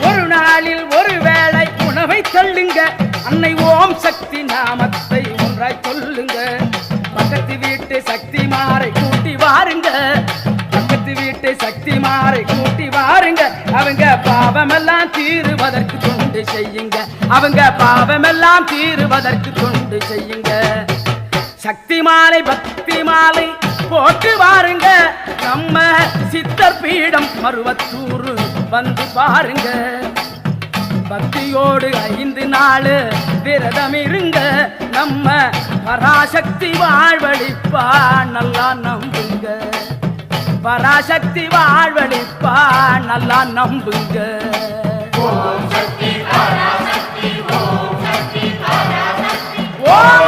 ஒரு நாளில் ஒரு வேளை உணவை தள்ளுங்க, அன்னை ஓம் சக்தி நாமத்தை ஒன்றாய் சொல்லுங்க. பக்கத்து வீட்டு சக்தி மாறை கூட்டி வாருங்க, பக்கத்து வீட்டு சக்தி மாறை கூட்டி வாருங்க. அவங்க பாவமெல்லாம் தீருவதற்கு தொண்டு செய்யுங்க, அவங்க பாவமெல்லாம் தீருவதற்கு தொண்டு செய்யுங்க. சக்தி மாலை பக்தி மாலை போட்டு வாருங்க, நம்ம சித்தர் பீடம் மருவத்தூர் வந்து பாருங்க. பக்தியோடு 5 நாள் விரதம் இருங்க, நம்ம பராசக்தி வாழ்வழிப்பா நல்லா நம்புங்க. பராசக்தி வாழ்வழிப்பா நல்லா நம்புங்க. ஓம் சக்தி பராசக்தி, ஓம் சக்தி பராசக்தி, ஓம்